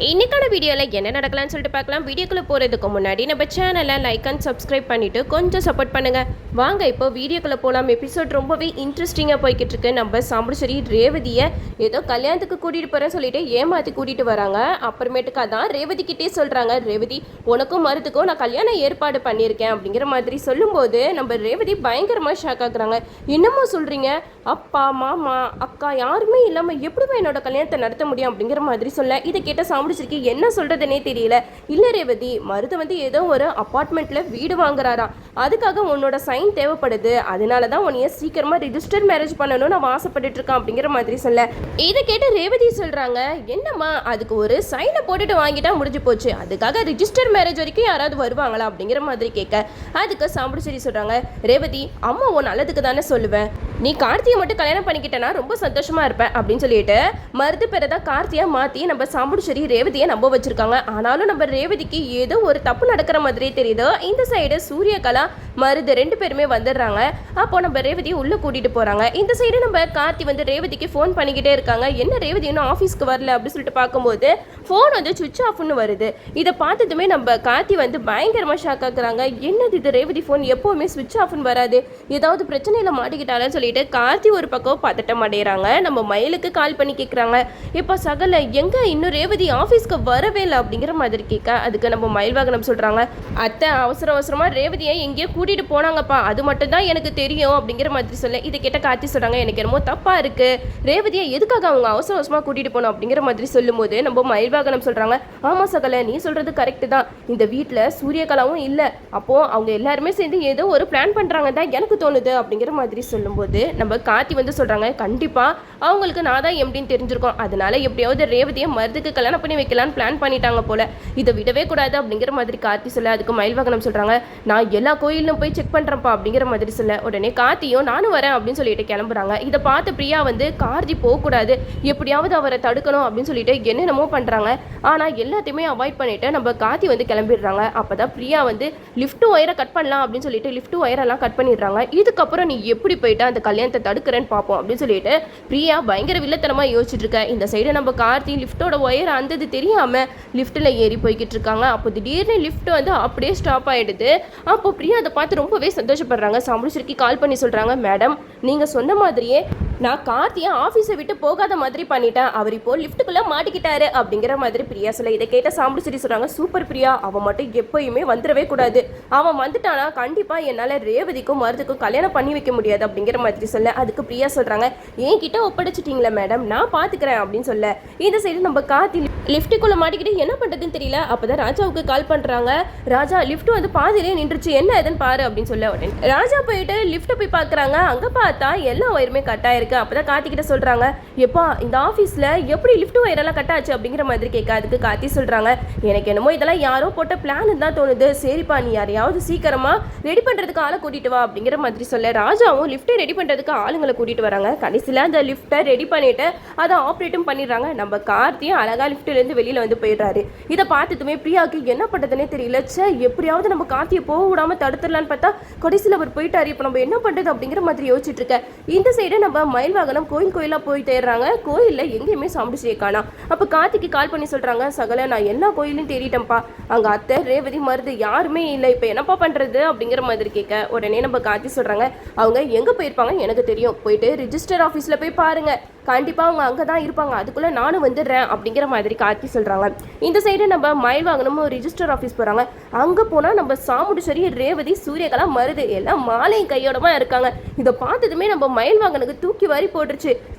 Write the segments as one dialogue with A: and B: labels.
A: இன்னைக்கான வீடியோவில் என்ன நடக்கலாம்னு சொல்லிட்டு பார்க்கலாம். வீடியோக்குள்ளே போகிறதுக்கு முன்னாடி நம்ம சேனலை லைக் அண்ட் சப்ஸ்கிரைப் பண்ணிவிட்டு கொஞ்சம் சப்போர்ட் பண்ணுங்கள். வாங்க இப்போ வீடியோக்குள்ளே போகலாம். எபிசோட் ரொம்பவே இன்ட்ரெஸ்டிங்காக போய்கிட்டு இருக்கு. நம்ம சாம்பிடுச்சேரி ரேவதியை ஏதோ கல்யாணத்துக்கு கூட்டிகிட்டு போகிறேன்னு சொல்லிட்டு ஏமாற்றி கூட்டிகிட்டு வராங்க. அப்புறமேட்டுக்கு அதான் ரேவதிக்கிட்டே சொல்கிறாங்க, ரேவதி உனக்கும் மருத்துக்கும் நான் கல்யாணம் ஏற்பாடு பண்ணியிருக்கேன் அப்படிங்கிற மாதிரி சொல்லும்போது நம்ம ரேவதி பயங்கரமாக ஷாக் ஆகுறாங்க. என்னமோ சொல்கிறீங்க, அப்பா மாமா அக்கா யாருமே இல்லாமல் எப்படிமா என்னோட கல்யாணத்தை நடத்த முடியும் அப்படிங்கிற மாதிரி சொல்ல இதை கேட்ட சாம்பிடுச்சிருக்கு என்ன சொல்கிறதுனே தெரியல. இல்லை ரேவதி, மருது வந்து ஏதோ ஒரு அப்பார்ட்மெண்ட்டில் வீடு வாங்குறாரா, அதுக்காக உன்னோட சைன் தேவைப்படுது, அதனால தான் உன்னைய சீக்கிரமாக ரிஜிஸ்டர் மேரேஜ் பண்ணணும்னு நான் ஆசைப்பட்டுட்டு இருக்கேன் அப்படிங்கிற மாதிரி சொல்ல இதை கேட்டு ரேவதி சொல்கிறாங்க, என்னம்மா அதுக்கு ஒரு சைனை போட்டுட்டு வாங்கிட்டா முடிஞ்சு போச்சு, அதுக்காக ரிஜிஸ்டர் மேரேஜ் வரைக்கும் யாராவது வருவாங்களா அப்படிங்கிற மாதிரி கேட்க அதுக்கு சாம்பிடுச்சேரி சொல்கிறாங்க, ரேவதி அம்மா உன் நல்லதுக்கு தானே சொல்லுவேன், நீ கார்த்தியை மட்டும் கல்யாணம் பண்ணிக்கிட்டேன்னா ரொம்ப சந்தோஷமாக இருப்பேன் அப்படின்னு சொல்லிட்டு மருது பேரை தான் கார்த்தியை மாற்றி நம்ம சாம்பிடுச்சேரி ரேவதியை நம்ப வச்சிருக்காங்க. ஆனாலும் நம்ம ரேவதிக்கு ஏதோ ஒரு தப்பு நடக்கிற மாதிரியே தெரியுது. இந்த சைடு சூரியகலா மருது ரெண்டு பேருமே வந்துடுறாங்க. அப்போ நம்ம ரேவதியை உள்ளே கூட்டிகிட்டு போகிறாங்க. இந்த சைடு நம்ம கார்த்தி வந்து ரேவதிக்கு ஃபோன் பண்ணிக்கிட்டே இருக்காங்க. என்ன ரேவதி இன்னும் ஆஃபீஸ்க்கு வரல அப்படின்னு சொல்லிட்டு பார்க்கும்போது ஃபோன் வந்து சுவிட்ச் ஆஃப்னு வருது. இதை பார்த்ததுமே நம்ம கார்த்தி வந்து பயங்கரமாக ஷாக் ஆகுறாங்க. என்னது இது, ரேவதி ஃபோன் எப்போவுமே சுவிட்ச் ஆஃப்னு வராது, ஏதாவது பிரச்சனையில் மாட்டிக்கிட்டாலும் சொல்லிட்டு கார்த்தி ஒரு பக்கம் பதட்டம் அடைகிறாங்க. நம்ம மயிலுக்கு கால் பண்ணி கேட்குறாங்க, இப்போ சகல எங்கே இன்னும் ரேவதி ஆஃபீஸ்க்கு வரவே இல்லை அப்படிங்கிற மாதிரி கேட்க அதுக்கு நம்ம மயில் வாகனம் சொல்கிறாங்க, அத்தை அவசரமாக ரேவதியை எங்கேயோ கூட்டிகிட்டு போனாங்கப்பா, அது மட்டும் தான் எனக்கு தெரியும் அப்படிங்கிற மாதிரி சொல்ல இதை கேட்ட கார்த்தி சொல்கிறாங்க, எனக்கு என்னமோ தப்பாக இருக்குது, ரேவதியை எதுக்காக அவங்க அவசரமாக கூட்டிகிட்டு போகணும் அப்படிங்கிற மாதிரி சொல்லும்போது நம்ம மயில் வாகனம் சொல்கிறாங்க, ஆமாம் சகல நீ சொல்கிறது கரெக்டு தான், இந்த வீட்டில் சூரியகலாவும் இல்லை, அப்போது அவங்க எல்லாருமே சேர்ந்து ஏதோ ஒரு பிளான் பண்ணுறாங்க தான் எனக்கு தோணுது அப்படிங்கிற மாதிரி சொல்லும்போது நம்ம கார்த்தி வந்து சொல்கிறாங்க, கண்டிப்பாக அவங்களுக்கு நான் தான் எப்படின்னு தெரிஞ்சிருக்கோம், அதனால எப்படியாவது ரேவதியை மருதுக்கு கல்யாணம் பண்ணி வைக்கலான்னு பிளான் பண்ணிட்டாங்க போல, இதை விடவே கூடாது அப்படிங்கிற மாதிரி கார்த்தி சொல்ல அதுக்கு மயில் வாகனம் சொல்கிறாங்க, நான் எல்லா கோயிலும் போய் செக் பண்ணுறேன்ப்பா அப்படிங்கிற மாதிரி சொல்ல உடனே கார்த்தியும் நானும் வரேன் அப்படின்னு சொல்லிட்டு கிளம்புறாங்க. இதை பார்த்து பிரியா வந்து கார்த்தி போகக்கூடாது, எப்படியாவது அவரை தடுக்கணும் அப்படின்னு சொல்லிட்டு என்னென்னமோ பண்ணுறாங்க. ஆனால் எல்லாத்தையுமே அவாய்ட் பண்ணிட்டு நம்ம கார்த்தி வந்து கிளம்பிடுறாங்க. அப்போ தான் பிரியா வந்து லிஃப்ட் ஒயரை கட் பண்ணலாம் அப்படின்னு சொல்லிட்டு லிஃப்ட் ஒயரெல்லாம் கட் பண்ணிடுறாங்க. இதுக்கப்புறம் நீ எப்படி போயிட்டு அந்த கல்யாணத்தை தடுக்கிறேன்னு பார்ப்போம் அப்படின்னு சொல்லிட்டு பிரியா பயங்கர வில்லத்தனமாக யோசிச்சுட்டு இருக்க. இந்த சைடு நம்ம கார்த்தி லிஃப்டோட ஒயர் அந்தது தெரியாமல் லிஃப்ட்டில் ஏறி போய்கிட்டு இருக்காங்க. அப்போ திடீர்னு லிஃப்ட் வந்து அப்படியே ஸ்டாப் ஆகிடுது. அப்போ பிரியா அதை பார்த்து ரொம்பவே சந்தோஷப்படுறாங்க. சாம்பிடுச்சேரிக்கு கால் பண்ணி சொல்கிறாங்க, மேடம் நீங்கள் சொன்ன மாதிரியே நான் கார்த்தியை ஆஃபீஸை விட்டு போகாத மாதிரி பண்ணிட்டேன், அவர் இப்போ லிஃப்ட்டுக்குள்ளே மாட்டிக்கிட்டாரு அப்படிங்கிற மாதிரி பிரியா சொல்ல இதை கேட்ட சாம்பிடுச்சேரி சொல்கிறாங்க, சூப்பர் பிரியா, அவன் மட்டும் எப்போயுமே வந்துடவே கூடாது, அவன் வந்துட்டானா கண்டிப்பாக என்னால் ரேவதிக்கும் மருதுக்கும் கல்யாணம் பண்ணி வைக்க முடியாது அப்படிங்கிற மாதிரி சொல்ல அதுக்கு பிரியா சொல்கிறாங்க, என்கிட்ட ஒப்படைச்சிட்டிங்களா மேடம், நான் பார்த்துக்கிறேன் அப்படின்னு சொல்ல இந்த சைடு நம்ம கார்த்தி லிஃப்ட்டுக்குள்ளே மாட்டிக்கிட்டு என்ன பண்ணுறதுன்னு தெரியல. அப்போ தான் ராஜாவுக்கு கால் பண்ணுறாங்க, ராஜா லிஃப்ட் வந்து பாதிலே நின்றுச்சு, என்ன எதுன்னு பாரு அப்படின்னு சொல்ல உடனே ராஜா போயிட்டு லிஃப்ட்டை போய் பார்க்குறாங்க. அங்கே பார்த்தா எல்லா ஒயருமே கட் ஆயிருக்கு. அப்போ தான் கார்த்திகிட்ட சொல்கிறாங்க, எப்பா இந்த ஆஃபீஸில் எப்படி லிஃப்ட் ஒயரெல்லாம் கட் ஆச்சு அப்படிங்கிற மாதிரி கேட்க அதுக்கு கார்த்தி சொல்கிறாங்க, எனக்கு என்னமோ இதெல்லாம் யாரோ போட்ட பிளான் தான் தோணுது, சரிப்பா நீ யாரையாவது சீக்கிரமாக ரெடி பண்ணுறதுக்கு ஆளை கூட்டிகிட்டு வா அப்படிங்கிற மாதிரி சொல்ல ராஜாவும் லிஃப்ட்டை ரெடி பண்ணுறதுக்கு ஆளுங்களை கூட்டிகிட்டு வராங்க. கடைசியில் அந்த லிஃப்ட்டை ரெடி பண்ணிவிட்டு அதை ஆப்ரேட்டும் பண்ணிடுறாங்க. நம்ம கார்த்தியும் அழகாக லிஃப்ட்டிலேருந்து வெளியில் வந்து போயிடுறாரு. இதை பார்த்துட்டுமே பிரியாவுக்கு என்ன பண்ணுறதுனே தெரியல. எப்படியாவது நம்ம கார்த்தியை போக விடாமல் தடுத்துடலான்னு பார்த்தா கடைசியில் அவர் போயிட்டாரு, இப்போ நம்ம என்ன பண்ணுறது அப்படிங்கிற மாதிரி யோசிச்சுட்டு இருக்க. இந்த சைடு நம்ம மயில் வாகனம் கோயிலாக போய் தேடுறாங்க. கோயிலில் எங்கேயுமே சாம்பிடுச்சேரியை காணோம். அப்போ கார்த்திக்கு கால் பண்ணி சொல்கிறாங்க, சகல நான் எல்லா கோயிலையும் தேடிட்டேன்ப்பா, அங்கே அத்தை ரேவதி மருது யாருமே இல்லை, இப்போ என்னப்பா பண்ணுறது அப்படிங்கிற மாதிரி கேட்க உடனே நம்ம கார்த்தி சொல்கிறாங்க, அவங்க எங்கே போயிருப்பாங்க எனக்கு தெரியும், போயிட்டு ரிஜிஸ்டர் ஆஃபீஸில் போய் பாருங்கள், கண்டிப்பாக அவங்க அங்கே தான் இருப்பாங்க, அதுக்குள்ளே நானும் வந்துடுறேன் அப்படிங்கிற மாதிரி கார்த்தி சொல்கிறாங்க. இந்த சைடு நம்ம மயில் வாகனமும் ரிஜிஸ்டர் ஆஃபீஸ் போகிறாங்க. அங்கே போனால் நம்ம சாமுடிச்சேரி ரேவதி சூரியகலா மருது எல்லாம் மாலையும் கையோடமாக இருக்காங்க. இதை பார்த்ததுமே நம்ம மயில் வாகனுக்கு தூக்கி வாரி போட்டுருச்சு.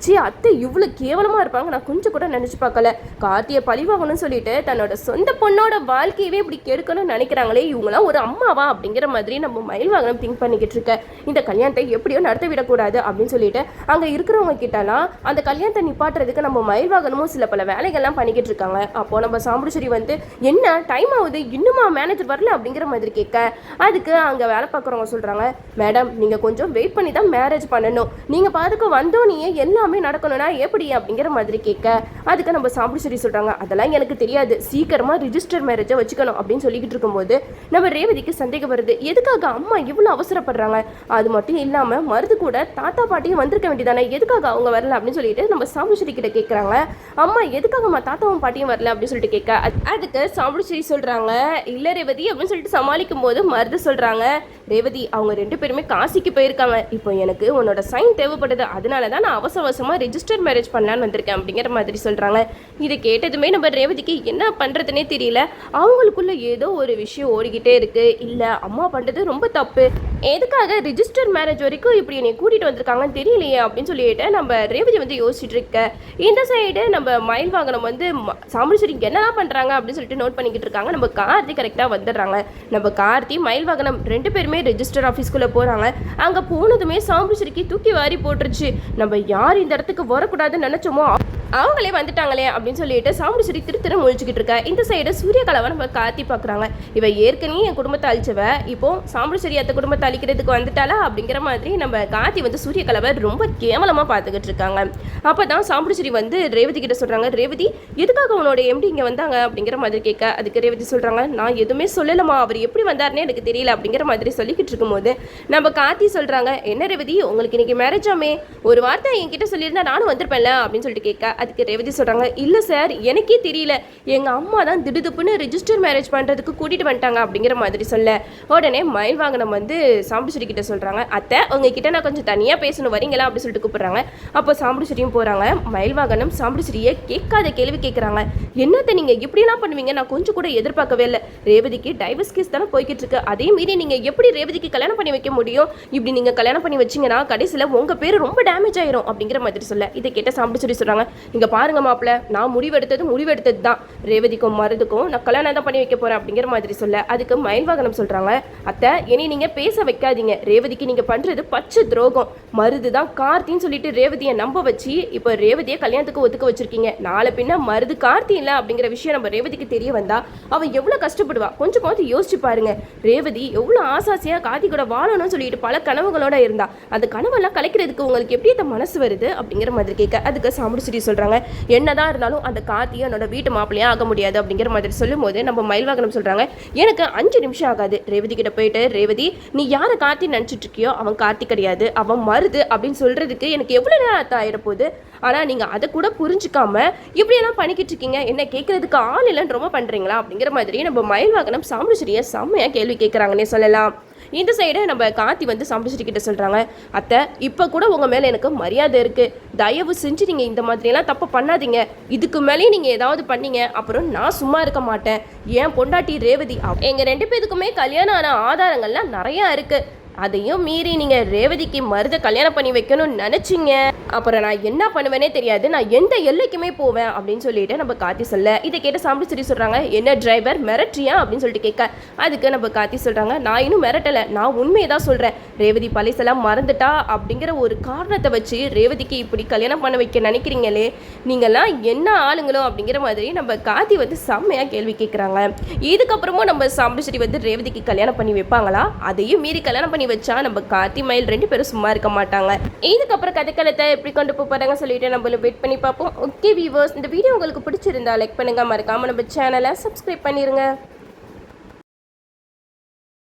A: அத்தை இவ்வளோ கேவலமாக இருப்பாங்க நான் கொஞ்சம் கூட நினச்சி பார்க்கல, கார்த்தியை பழி வாங்கணும்னு சொல்லிட்டு தன்னோட சொந்த பொண்ணோட வாழ்க்கையவே இப்படி கெடுக்கணும்னு நினைக்கிறாங்களே, இவங்களாம் ஒரு அம்மாவா அப்படிங்கிற மாதிரி நம்ம மயில் வாகனம் திங்க் பண்ணிக்கிட்டு இருக்க. இந்த கல்யாணத்தை எப்படியோ நடத்த விடக்கூடாது அப்படின்னு சொல்லிட்டு அங்கே இருக்கிறவங்க கிட்டலாம் அந்த கல்யாணத்தை நிப்பாட்டுறதுக்கு நம்ம மயில் வாகனமும் சில பல வேலைகள்லாம் பண்ணிக்கிட்டு இருக்காங்க. அப்போ நம்ம சாம்பிடுச்சேரி வந்து என்ன டைம் ஆகுது இன்னுமா மேனேஜர் வரல அப்படிங்கிற மாதிரி கேட்க அதுக்கு அங்கே வேலை பார்க்குறவங்க சொல்கிறாங்க, மேடம் நீங்கள் கொஞ்சம் வெயிட் பண்ணி தான் மேரேஜ் பண்ணணும், நீங்கள் பாதுக்கு வந்தோன்னே எல்லாமே நடக்கணும்னா எப்படி அப்படிங்கிற மாதிரி கேட்க அதுக்கு நம்ம சாம்பிடுச்சேரி சொல்கிறாங்க, அதெல்லாம் எனக்கு தெரியாது, சீக்கிரமாக ரிஜிஸ்டர் மேரேஜை வச்சுக்கணும் அப்படின்னு சொல்லிக்கிட்டு இருக்கும்போது நம்ம ரேவதிக்கு சந்தேகம் வருது, எதுக்காக அம்மா இவ்வளோ அவசரப்படுறாங்க, அது மட்டும் இல்லாமல் மருது கூட தாத்தா பாட்டியும் வந்திருக்க வேண்டியதானே, எதுக்காக அவங்க வரல அப்படின்னு சொல்லிட்டு நம்ம சாம்புஸ்ரீ கிட்ட கேட்குறாங்க. அம்மா எதுக்காகம்மா தாத்தாவும் பாட்டியும் வரல அப்படின்னு சொல்லிட்டு கேட்க, அதுக்கு சாம்புஸ்ரீ சொல்கிறாங்க, இல்லை ரேவதி அப்படின்னு சொல்லிட்டு சமாளிக்கும் போது மருது சொல்கிறாங்க, ரேவதி அவங்க 2 பேருமே காசிக்கு போயிருக்காங்க. இப்போ எனக்கு உன்னோட சைன் தேவைப்படுது, அதனால தான் நான் அவசரமாக ரெஜிஸ்டர் மேரேஜ் பண்ணலான்னு வந்திருக்கேன் அப்படிங்கிற மாதிரி சொல்கிறாங்க. இதை கேட்டதுமே நம்ம ரேவதிக்கு என்ன பண்ணுறதுனே தெரியல. அவங்களுக்குள்ள ஏதோ ஒரு விஷயம் ஓடிக்கிட்டே இருக்கு. இல்லை அம்மா பண்ணுறது ரொம்ப தப்பு, எதுக்காக ரிஜிஸ்டர் மேரேஜ் வரைக்கும் இப்படி என்னை கூட்டிகிட்டு வந்திருக்காங்கன்னு தெரியலையே அப்படின்னு சொல்லிட்டு நம்ம ரேவதி வந்து யோசிச்சுட்டு இருக்க. இந்த சைடு நம்ம மயில் வாகனம் வந்து சாம்புஸ்ரீக்கு என்னதான் பண்ணுறாங்க அப்படின்னு சொல்லிட்டு நோட் பண்ணிக்கிட்டு இருக்காங்க. நம்ம கார்த்தி கரெக்டாக வந்துடுறாங்க. நம்ம கார்த்தி மயில் வாகனம் 2 பேருமே ரெஜிஸ்டர் ஆஃபீஸ்க்குள்ளே போகிறாங்க. அங்கே போனதுமே சாம்புஸ்ரீக்கு தூக்கி வாரி போட்டுருச்சு. நம்ம யார் இந்த இடத்துக்கு வரக்கூடாதுன்னு நினச்சோமோ அவங்களே வந்துட்டாங்களே அப்படின்னு சொல்லிட்டு சாம்புஸ்ரீ திரு முழிச்சுக்கிட்டு இருக்கா. இந்த சைடு சூரியகலாவை நம்ம கார்த்தி பார்க்குறாங்க. இவ ஏற்கனவே என் குடும்பத்தை அழிச்சவ, இப்போ சாம்புஸ்ரீ அந்த குடும்பத்தை அழிக்கிறதுக்கு வந்துட்டாளா அப்படிங்கிற மாதிரி நம்ம கார்த்தி வந்து சூரியகலாவை ரொம்ப கேவலமாக பார்த்துக்கிட்டு இருக்காங்க. அப்போ தான் சாம்புஸ்ரீ வந்து ரேவதி கிட்ட சொல்கிறாங்க, ரேவதி எதுக்காக உன்னோட எம்டி இங்கே வந்தாங்க அப்படிங்கிற மாதிரி கேட்க, அதுக்கு ரேவதி சொல்கிறாங்க, நான் எதுவுமே சொல்லலமா, அவர் எப்படி வந்தாருன்னே எனக்கு தெரியல அப்படிங்கிற மாதிரி சொல்லிக்கிட்டு இருக்கும்போது நம்ம கார்த்தி சொல்கிறாங்க, என்ன ரேவதி உங்களுக்கு இன்னைக்கு மேரேஜ் ஆமே, ஒரு வார்த்தை என்கிட்ட சொல்லியிருந்தா நானும் வந்திருப்பேன்ல அப்படின்னு சொல்லிட்டு கேட்க, அதுக்கு ரேவதி சொல்கிறாங்க, இல்லை சார் எனக்கே தெரியல, எங்கள் அம்மா தான் திடுதுப்புன்னு ரிஜிஸ்டர் மேரேஜ் பண்ணுறதுக்கு கூட்டிகிட்டு வந்துட்டாங்க அப்படிங்கிற மாதிரி சொல்ல, உடனே மயில் வாகனம் வந்து சாம்புஸ்ரீ கிட்ட சொல்கிறாங்க, அத்தை உங்ககிட்ட நான் கொஞ்சம் தனியாக பேசணும் வரீங்களா அப்படின்னு சொல்லிட்டு கூப்பிட்றாங்க. அப்போ சாம்புஸ்ரீயும் போகிறாங்க. மயில் வாகனம் சாம்புஸ்ரீயை கேட்காத கேள்வி கேட்குறாங்க, என்னத்தை நீங்கள் இப்படிலாம் பண்ணுவீங்க, நான் கொஞ்சம் கூட எதிர்பார்க்கவே இல்லை, ரேவதிக்கு டைவர்ஸ் கேஸ் தானே போய்கிட்டு இருக்கு, அதே மீறி நீங்கள் எப்படி ரேவதிக்கு கல்யாணம் பண்ணி வைக்க முடியும், இப்படி நீங்கள் கல்யாணம் பண்ணி வச்சிங்கன்னா கடைசியில் உங்கள் பேர் ரொம்ப டேமேஜ் ஆயிரும் அப்படிங்கிற மாதிரி சொல்ல, இதை கேட்ட சாம்புஸ்ரீ சொல்கிறாங்க, இங்கே பாருங்க மாப்பிள்ள, நான் முடிவெடுத்தது தான், ரேவதிக்கும் மருதுக்கும் நான் கல்யாணம் தான் பண்ணி வைக்க போகிறேன் அப்படிங்கிற மாதிரி சொல்ல, அதுக்கு மயில் வாகனம் சொல்கிறாங்க, அத்தை இனி நீங்கள் பேச வைக்காதீங்க, ரேவதிக்கு நீங்கள் பண்ணுறது பச்சை துரோகம், மருது தான் கார்த்தின்னு சொல்லிட்டு ரேவதியை நம்ப வச்சு இப்போ ரேவதியை கல்யாணத்துக்கு ஒத்துக்க வச்சிருக்கீங்க, நாளை பின்ன மருது கார்த்தி இல்லை அப்படிங்கிற விஷயம் நம்ம ரேவதிக்கு தெரிய வந்தா அவன் எவ்வளோ கஷ்டப்படுவா, கொஞ்சமாவது யோசிச்சு பாருங்க, ரேவதி எவ்வளோ ஆசாசியாக கார்த்தி கூட வாழணும்னு சொல்லிட்டு பல கனவுகளோட இருந்தா, அந்த கனவெல்லாம் கலைக்கிறதுக்கு உங்களுக்கு எப்படி அந்த மனசு வருது அப்படிங்கிற மாதிரி கேட்க, அதுக்கு சாம்புஸ்ரீ சொல்கிறாங்க, என்னதான் இருந்தாலும் அந்த கார்த்தியை என்னோட வீட்டு மாப்பிள்ளையே ஆக முடியாது அப்படிங்கிற மாதிரி சொல்லும் போது நம்ம மயில் வாகனம் சொல்கிறாங்க, எனக்கு 5 நிமிஷம் ஆகாது, ரேவதி கிட்ட போயிட்டு, ரேவதி நீ யாரை கார்த்தி நினச்சிட்டு இருக்கியோ அவன் கார்த்தி கிடையாது, அவன் மருது அப்படின்னு சொல்கிறதுக்கு எனக்கு எவ்வளோ நேரம் ஆயிடப்போகுது, ஆனால் நீங்கள் அதை கூட புரிஞ்சிக்காம இப்படியெல்லாம் பண்ணிக்கிட்டு இருக்கீங்க, என்ன கேட்குறதுக்கு ஆள் இல்லைன்னு ரொம்ப பண்ணுறீங்களா அப்படிங்கிற மாதிரி நம்ம மயில் வாகனம் சாம்புஸ்ரீயை செம்மையாக கேள்வி கேட்குறாங்கன்னே சொல்லலாம். இந்த சைடு நம்ம கார்த்தி வந்து சாம்புஸ்ரீ கிட்ட சொல்கிறாங்க, அத்தை இப்போ கூட உங்கள் மேலே எனக்கு மரியாதை இருக்குது, தயவு செஞ்சு நீங்கள் இந்த மாதிரியெல்லாம் தப்பு பண்ணாதீங்க, இதுக்கு மேலேயும் நீங்கள் ஏதாவது பண்ணீங்க அப்புறம் நான் சும்மா இருக்க மாட்டேன், ஏன் பொண்டாட்டி ரேவதி எங்கள் 2 பேருக்குமே கல்யாணம் ஆன ஆதாரங்கள்லாம் நிறையா இருக்குது, அதையும் மீறி நீங்கள் ரேவதிக்கு மருதை கல்யாணம் பண்ணி வைக்கணும்னு நினச்சிங்க, அப்புறம் நான் என்ன பண்ணுவேனே தெரியாது, நான் எந்த எல்லைக்குமே போவேன் அப்படின்னு சொல்லிட்டு நம்ம கார்த்தி சொல்ல, இதை கேட்ட சாம்புஸ்ரீ சொல்கிறாங்க, என்ன டிரைவர் மிரட்டியா அப்படின்னு சொல்லிட்டு கேட்க, அதுக்கு நம்ம கார்த்தி சொல்கிறாங்க, நான் இன்னும் மிரட்டலை, நான் உண்மையை தான் சொல்கிறேன், ரேவதி பழசெல்லாம் மறந்துட்டா அப்படிங்கிற ஒரு காரணத்தை வச்சு ரேவதிக்கு இப்படி கல்யாணம் பண்ண வைக்க நினைக்கிறீங்களே, நீங்கள்லாம் என்ன ஆளுங்களோ அப்படிங்கிற மாதிரி நம்ம கார்த்தி வந்து செம்மையாக கேள்வி கேட்குறாங்க. இதுக்கப்புறமும் நம்ம சாம்புஸ்ரீ வந்து ரேவதிக்கு கல்யாணம் பண்ணி வைப்பாங்களா, அதையும் மீறி கல்யாணம் பண்ணி வச்சா நம்ம கார்த்தி மயில் 2 பேரும் சும்மா இருக்க மாட்டாங்க. இதுக்கப்புறம் கதைக்களத்தை எப்படி கொண்டு போறாங்க சொல்லிட்டு நம்மளும் வெயிட் பண்ணி பார்ப்போம். ஓகே வியூவர்ஸ், இந்த வீடியோ உங்களுக்கு பிடிச்சிருந்தா லைக் பண்ணுங்க, மறக்காம நம்ம சேனலை சப்ஸ்கிரைப் பண்ணிருங்க.